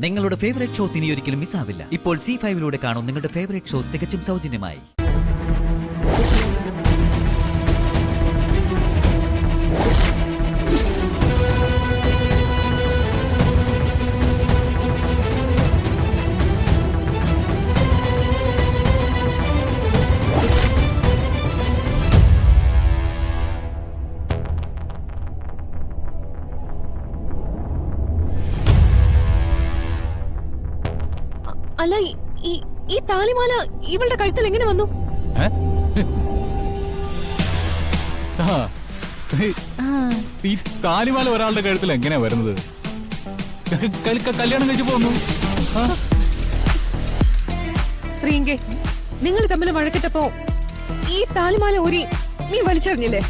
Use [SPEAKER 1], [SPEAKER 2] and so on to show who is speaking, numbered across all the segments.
[SPEAKER 1] നിങ്ങളുടെ favourite shows ഇനി ഒരിക്കലും മിസ്സാവില്ല. ഇപ്പോൾ C5 കാണും നിങ്ങളുടെ ഫേവറേറ്റ് ഷോസ് തികച്ചും സൗജന്യമായി.
[SPEAKER 2] അല്ല, ഈ താലിമാല ഇവളുടെ കഴുത്തിൽ എങ്ങനെ വന്നു?
[SPEAKER 3] ഈ താലിമാല ഒരാളുടെ കഴുത്തിൽ എങ്ങനെയാ വരുന്നത്? കല്യാണം കഴിച്ചു പോന്നു.
[SPEAKER 2] റീങ്കെ, നിങ്ങൾ തമ്മിൽ വഴക്കിട്ടപ്പോ ഈ താലിമാല ഊരി നീ വലിച്ചെറിഞ്ഞില്ലേ?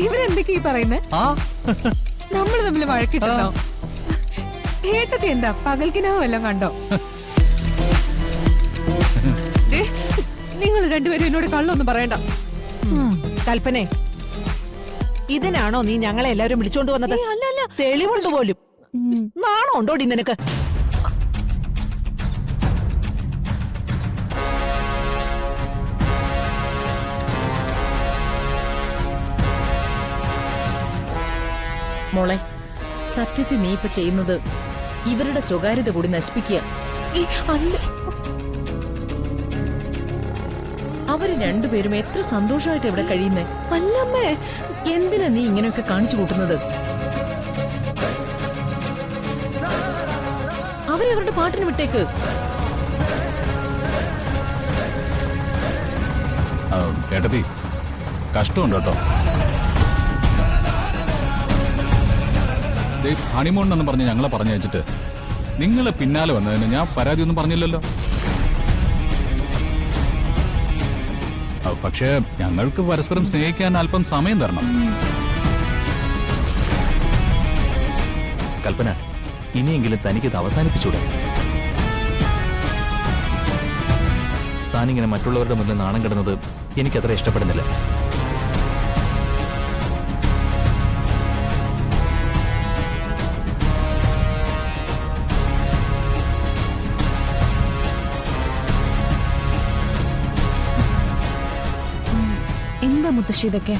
[SPEAKER 2] ഇവരെന്തൊക്കെയാ പറയുന്നേ? നമ്മൾ തമ്മിൽ വഴക്കിട്ടോ? ഏട്ടത്തി എന്താ പകൽക്കിനാവ് വല്ലതും കണ്ടോ? നിങ്ങൾ രണ്ടുപേരും എന്നോട് കള്ളൊന്നും പറയണ്ട.
[SPEAKER 4] കൽപ്പനെ, ഇതിനാണോ നീ ഞങ്ങളെ എല്ലാവരും വിളിച്ചോണ്ട് വന്നത്? തെളിവുണ്ട് പോലും. നാണോ ഉണ്ടോടി നിനക്ക്?
[SPEAKER 5] മോളെ, സത്യത്തിൽ നീ ഇപ്പൊ ചെയ്യുന്നത് ഇവരുടെ സ്വകാര്യത കൂടി നശിപ്പിക്കുക. അവര് രണ്ടുപേരും എത്ര സന്തോഷമായിട്ട് ഇവിടെ കഴിയുന്നേ.
[SPEAKER 2] അല്ലമ്മേ,
[SPEAKER 5] എന്തിനാ നീ ഇങ്ങനെയൊക്കെ കാണിച്ചു കൂട്ടുന്നത്? അവരവരുടെ പാട്ടിന് വിട്ടേക്ക്.
[SPEAKER 3] ഏട്ടത്തി, കഷ്ടമുണ്ട് കേട്ടോ. ഹണിമൂൺ എന്ന് പറഞ്ഞ് ഞങ്ങളെ പറഞ്ഞു വെച്ചിട്ട് നിങ്ങളെ പിന്നാലെ വന്നതിന് ഞാൻ പരാതി ഒന്നും പറഞ്ഞില്ലല്ലോ. പക്ഷേ ഞങ്ങൾക്ക് പരസ്പരം സ്നേഹിക്കാൻ അല്പം സമയം തരണം.
[SPEAKER 6] കൽപ്പന, ഇനിയെങ്കിലും തനിക്കിത് അവസാനിപ്പിച്ചൂടെ? താനിങ്ങനെ മറ്റുള്ളവരുടെ മുന്നിൽ നാണം കിടന്നത് എനിക്കത്ര ഇഷ്ടപ്പെടുന്നില്ല.
[SPEAKER 2] എന്താ മുത്തശ്ശി ഇതൊക്കെ?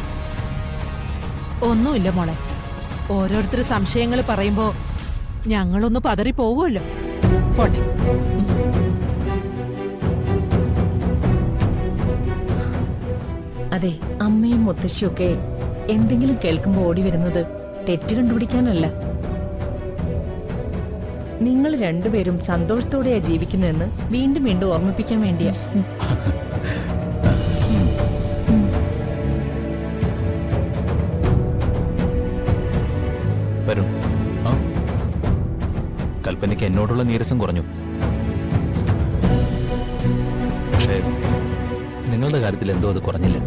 [SPEAKER 4] ഒന്നുമില്ല മോളെ, ഓരോരുത്തർ സംശയങ്ങൾ പറയുമ്പോ ഞങ്ങളൊന്ന് പതറി പോവുമല്ലോ. പോട്ടെ.
[SPEAKER 5] അതെ, അമ്മയും മുത്തശ്ശിയും ഒക്കെ എന്തെങ്കിലും കേൾക്കുമ്പോ ഓടി വരുന്നത് തെറ്റ് കണ്ടുപിടിക്കാനല്ല. നിങ്ങൾ രണ്ടുപേരും സന്തോഷത്തോടെയാ ജീവിക്കുന്നതെന്ന് വീണ്ടും വീണ്ടും ഓർമ്മിപ്പിക്കാൻ വേണ്ടിയാ.
[SPEAKER 6] വരും. കൽപ്പനയ്ക്ക് എന്നോടുള്ള നീരസം കുറഞ്ഞു. പക്ഷേ നിങ്ങളുടെ കാര്യത്തിൽ എന്തോ അത് കുറഞ്ഞില്ല.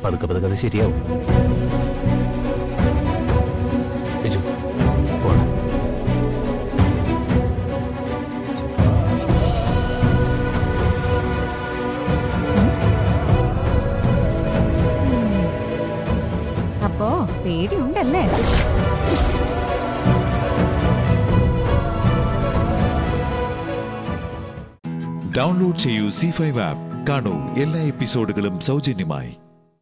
[SPEAKER 6] പതുക്കെ പതുക്കെ അത് ശരിയാവും. ബിജു, പോണം.
[SPEAKER 2] അപ്പോ പേടിയുണ്ടല്ലേ?
[SPEAKER 7] ഡൗൺലോഡ് ചെയ്യൂ C5 ആപ്പ്. കാണൂ എല്ലാ എപ്പിസോഡുകളും സൗജന്യമായി.